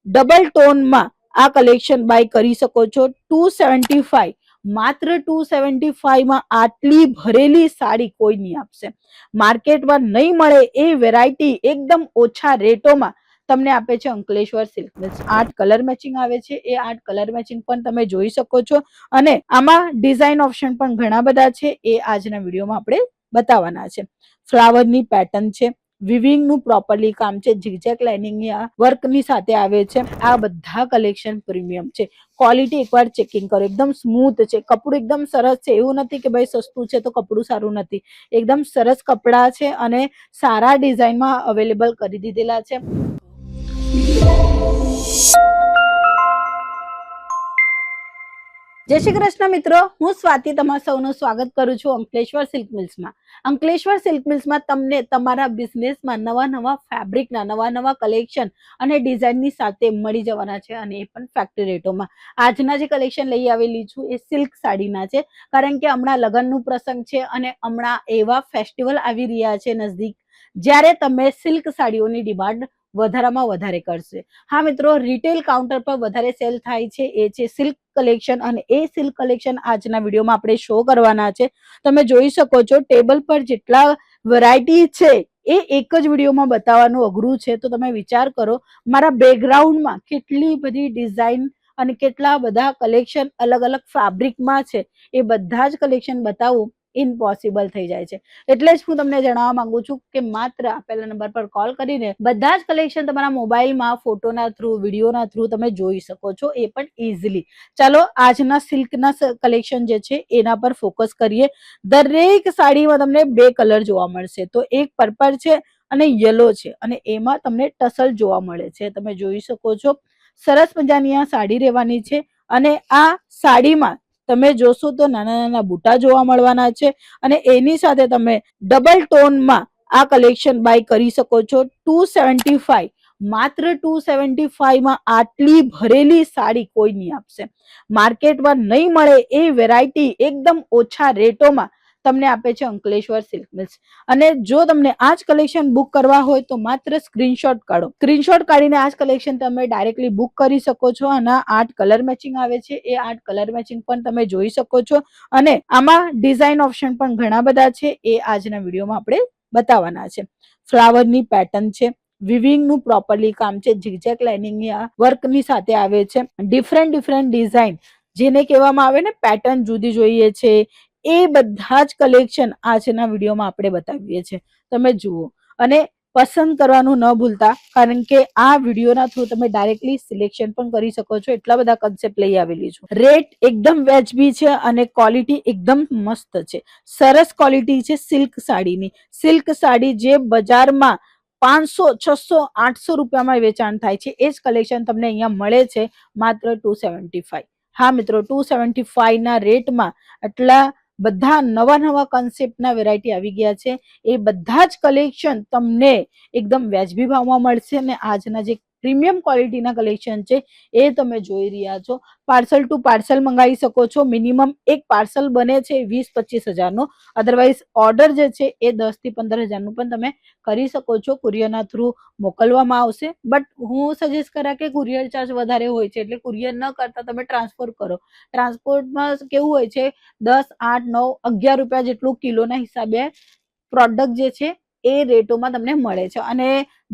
Double ટોનમાં આ collection by કરી શકો છો. 275, માત્ર 275 માં આટલી ભરેલી સાડી કોઈ નહીં આપશે. માર્કેટમાં નહીં મળે એ વેરાયટી એકદમ ઓછા રેટોમાં તમને આપે છે Ankleshwar silk mills. 8 colour matching આવે છે, એ 8 કલર મેચિંગ પણ તમે જોઈ શકો છો. અને આમાં ડિઝાઇન ઓપ્શન પણ ઘણા બધા છે, એ આજના વિડીયોમાં આપણે બતાવવાના છે. ફ્લાવરની પેટર્ન છે, વિવિંગ નું પ્રોપરલી કામ છે, ઝિગઝેગ લાઇનિંગ વર્ક ની સાથે આવે છે. આ બધા કલેક્શન પ્રીમિયમ છે. ક્વોલિટી એકવાર ચેકિંગ કરો, એકદમ સ્મૂથ છે, કપડું એકદમ સરસ છે. એવું નથી કે ભાઈ સસ્તું છે તો કપડું સારું નથી. એકદમ સરસ કપડા છે અને સારા ડિઝાઇનમાં અવેલેબલ કરી દીધેલા છે. જય શ્રી કૃષ્ણ મિત્રો, હું સ્વાતિ તમારા સૌનું સ્વાગત કરું છું અંકલેશ્વર સિલ્ક મિલ્સમાં. અંકલેશ્વર સિલ્ક મિલ્સમાં તમને તમારા બિઝનેસમાં નવા ફેબ્રિકના નવા કલેક્શન અને ડિઝાઇનની સાથે મળી જવાના છે, અને એ પણ ફેક્ટરી રેટોમાં. આજના જે કલેક્શન લઈ આવેલી છું એ સિલ્ક સાડીના છે, કારણ કે હમણાં લગ્નનું પ્રસંગ છે અને હમણાં એવા ફેસ્ટિવલ આવી રહ્યા છે નજદીક, જ્યારે તમે સિલ્ક સાડીઓની ડિમાન્ડ વધારામાં વધારે કરશે. હા મિત્રો, રિટેલ કાઉન્ટર પર વધારે સેલ થાય છે એ છે સિલ્ક કલેક્શન, અને એ સિલ્ક કલેક્શન આજના વિડીયોમાં આપણે શો કરવાના છે. તમે જોઈ શકો છો ટેબલ પર જેટલા વેરાયટી છે એ એક જ વિડીયોમાં બતાવવાનું અઘરું છે. તો તમે વિચાર કરો મારા બેકગ્રાઉન્ડમાં કેટલી બધી ડિઝાઇન અને કેટલા બધા કલેક્શન અલગ અલગ ફેબ્રિકમાં છે, એ બધા જ કલેક્શન બતાવવું ઇમ્પોસિબલ થઈ જાય છે. એટલે જ હું તમને જણાવવા માંગુ છું કે માત્ર આપેલા નંબર પર કોલ કરીને બધા જ કલેક્શન તમારા મોબાઈલમાં ફોટોના થ્રુ, વિડીયોના થ્રુ તમે જોઈ શકો છો, એ પણ ઇઝીલી. ચાલો આજના સિલ્કના કલેક્શન જે છે એના પર ફોકસ કરીએ. દરેક સાડીમાં તમને બે કલર જોવા મળશે. તો એક પર્પલ છે અને યલો છે, અને એમાં તમને ટસલ જોવા મળે છે. તમે જોઈ શકો છો સરસ મજાની આ સાડી રહેવાની છે, અને આ સાડીમાં તમે જોશો તો નાના બુટા જોવા મળવાના છે, અને એની સાથે તમે ડબલ ટોનમાં આ કલેક્શન બાય કરી શકો છો. 275, માત્ર 275 માં આટલી ભરેલી સાડી કોઈ નહીં આપશે. માર્કેટમાં નહીં મળે એ વેરાયટી એકદમ ઓછા રેટોમાં તમને આપે છે અંકલેશ્વર સિલ્ક મિલ્સ. અને જો તમને આ જ કલેક્શન બુક કરવા હોય તો માત્ર સ્ક્રીનશોટ કાઢો. સ્ક્રીનશોટ કાઢીને આ જ કલેક્શન તમે ડાયરેક્ટલી બુક કરી શકો છો. અને 8 કલર મેચિંગ આવે છે, એ 8 કલર મેચિંગ પણ તમે જોઈ શકો છો. અને આમાં ડિઝાઇન ઓપ્શન પણ ઘણા બધા છે, એ આજના વિડીયોમાં આપણે બતાવવાના છે. ફ્લાવરની પેટર્ન છે, વિવિંગ નું પ્રોપરલી કામ છે, ઝિગઝેગ લાઇનિંગ વર્ક ની સાથે આવે છે. ડિફરન્ટ ડિઝાઇન, જેને કહેવામાં આવે ને પેટર્ન જુદી જોઈએ છે, એ બધા જ કલેક્શન આજના વિડીયોમાં આપણે બતાવીએ છીએ. તમે જુઓ અને પસંદ કરવાનું ન ભૂલતા, કારણ કે આ વિડીયોના થ્રુ તમે ડાયરેક્ટલી સિલેક્શન પણ કરી શકો છો. એટલા બધા કન્સેપ્ટ લઈ આવેલી છું. રેટ એકદમ વ્યાજબી છે અને ક્વોલિટી એકદમ મસ્ત છે. સરસ ક્વોલિટી છે સિલ્ક સાડીની. સિલ્ક સાડી જે બજારમાં 500, 600, 800 રૂપિયામાં વેચાણ થાય છે, એ જ કલેક્શન તમને અહીંયા મળે છે માત્ર 275. હા મિત્રો, 275 ના રેટમાં આટલા બધા નવા કોન્સેપ્ટના વેરાયટી આવી ગયા છે. એ બધા જ કલેક્શન તમને એકદમ વ્યાજબી ભાવમાં મળશે. અને આજના જે પ્રીમિયમ ક્વોલિટીના કલેક્શન છે એ તમે જોઈ રહ્યા છો. પાર્સલ ટુ પાર્સલ મંગાવી શકો છો. મિનિમમ એક પાર્સલ બને છે 20-25 હજારનો, અધરવાઇઝ ઓર્ડર જે છે એ 10 થી 15 હજારનું પણ તમે કરી શકો છો. કુરિયરના થ્રુ મોકલવામાં આવશે, બટ હું સજેસ્ટ કરા કે કુરિયર ચાર્જ વધારે હોય છે, એટલે કુરિયર ન કરતા તમે ટ્રાન્સફર કરો. ટ્રાન્સપોર્ટમાં કેવું હોય છે 10, 8, 9, 11 રૂપિયા જેટલું કિલોના હિસાબે પ્રોડક્ટ જે છે એ રેટોમાં તમને મળે છે. અને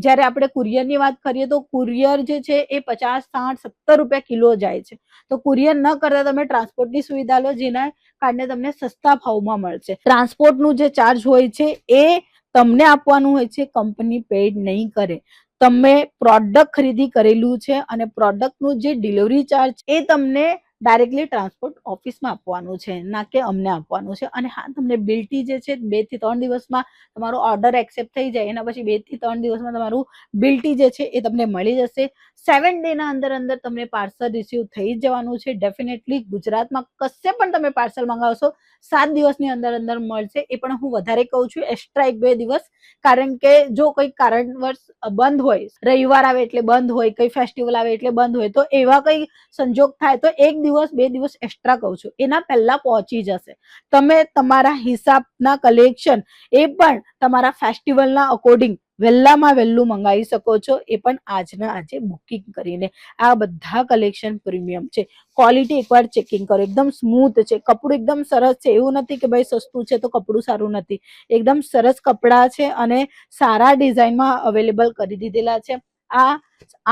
જ્યારે આપણે કુરિયરની વાત કરીએ તો કુરિયર જે છે એ 50, 60, 70 રૂપિયા કિલો જાય છે. તો કુરિયર ન કરતા તમે ટ્રાન્સપોર્ટની સુવિધા લો, જેના કારણે તમને સસ્તા ભાવમાં મળશે. ટ્રાન્સપોર્ટનું જે ચાર્જ હોય છે એ તમને આપવાનું હોય છે, કંપની પેડ નહીં કરે. તમે પ્રોડક્ટ ખરીદી કરેલું છે અને પ્રોડક્ટનું જે ડિલિવરી ચાર્જ એ તમને ડાયરેક્ટલી ટ્રાન્સપોર્ટ ઓફિસમાં આપવાનું છે, ના કે અમને આપવાનું છે. અને હા, તમને બિલ્ટી જે છે 2 થી 3 દિવસમાં તમારો ઓર્ડર એક્સેપ્ટ થઈ જાય, એના પછી 2 થી 3 દિવસમાં તમારું બિલ્ટી જે છે એ તમને મળી જશે. 7 ડેના અંદર તમને પાર્સલ રિસીવ થઈ જવાનું છે. ડેફિનેટલી ગુજરાતમાં કશે પણ તમે પાર્સલ મંગાવશો 7 દિવસની અંદર મળશે. એ પણ હું વધારે કહું છું, એક્સ્ટ્રા 1-2 દિવસ, કારણ કે જો કોઈ કારણવશ બંધ હોય, રવિવાર આવે એટલે બંધ હોય, કઈ ફેસ્ટિવલ આવે એટલે બંધ હોય, તો એવા કઈ સંજોગ થાય તો 1 દિવસ 2 દિવસ એક્સ્ટ્રા કહું છું, એના પહેલા પહોંચી જશે. તમે તમારા હિસાબના કલેક્શન એ પણ તમારા ફેસ્ટિવલના અકોર્ડિંગ વહેલામાં વહેલું મંગાવી શકો છો, એ પણ આજના આજે બુકિંગ કરીને. આ બધા કલેક્શન પ્રીમિયમ છે. ક્વોલિટી એકવાર ચેકિંગ કરો, એકદમ સ્મૂથ છે, કપડું એકદમ સરસ છે. એવું નથી કે ભાઈ સસ્તું છે તો કપડું સારું નથી. એકદમ સરસ કપડાં છે અને સારા ડિઝાઇનમાં અવેલેબલ કરી દીધેલા છે. આ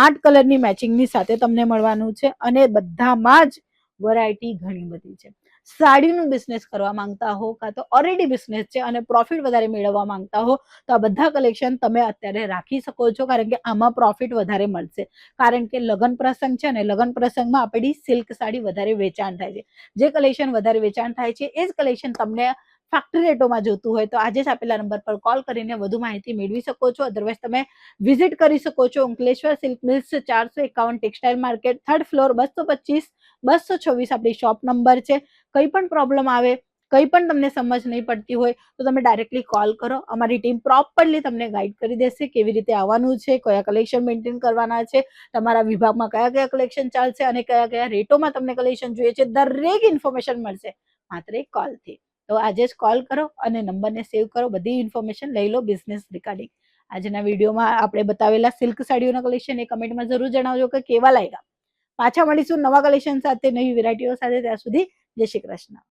8 કલરની મેચિંગની સાથે તમને મળવાનું છે અને બધામાં જ વેરાયટી ઘણી બધી છે. સાડીનું બિઝનેસ કરવા માંગતા હો, કાં તો ઓલરેડી બિઝનેસ છે અને પ્રોફિટ વધારે મેળવવા માંગતા હો, તો આ બધા કલેક્શન તમે અત્યારે રાખી શકો છો, કારણ કે આમાં પ્રોફિટ વધારે મળશે. કારણ કે લગ્ન પ્રસંગ છે ને, લગ્ન પ્રસંગમાં આપણી સિલ્ક સાડી વધારે વેચાણ થાય છે. જે કલેક્શન વધારે વેચાણ થાય છે એ જ કલેક્શન તમને ફેક્ટરી રેટોમાં જોતું હોય તો આજે જ આપેલા નંબર પર કોલ કરીને વધુ માહિતી મેળવી શકો છો. અધરવાઇઝ તમે વિઝિટ કરી શકો છો Ankleshwar silk mills, 451 textile market, 3rd floor, 225 226 આપણી શોપ નંબર છે. કંઈ પણ પ્રોબ્લેમ આવે, કંઈ પણ તમને સમજ નહીં પડતી હોય તો તમે ડાયરેક્ટલી કોલ કરો. અમારી ટીમ પ્રોપરલી તમને ગાઈડ કરી દેશે કેવી રીતે આવવાનું છે, કયા કલેક્શન મેન્ટેન કરવાના છે, તમારા વિભાગમાં કયા કયા કલેક્શન ચાલશે અને કયા કયા રેટોમાં તમને કલેક્શન જોઈએ છે, દરેક ઇન્ફોર્મેશન મળશે માત્ર એક કોલથી. તો આજે જ કોલ કરો અને નંબરને સેવ કરો, બધી ઇન્ફોર્મેશન લઈ લો બિઝનેસ રિગાર્ડિંગ. આજના વિડીયોમાં આપણે બતાવેલા સિલ્ક સાડીઓના કલેક્શન એ કમેન્ટમાં જરૂર જણાવજો કે કેવા લાગ્યા. પાછા મળીશું નવા કલેક્શન સાથે, નવી વેરાયટીઓ સાથે. ત્યાં સુધી જય શ્રી કૃષ્ણ.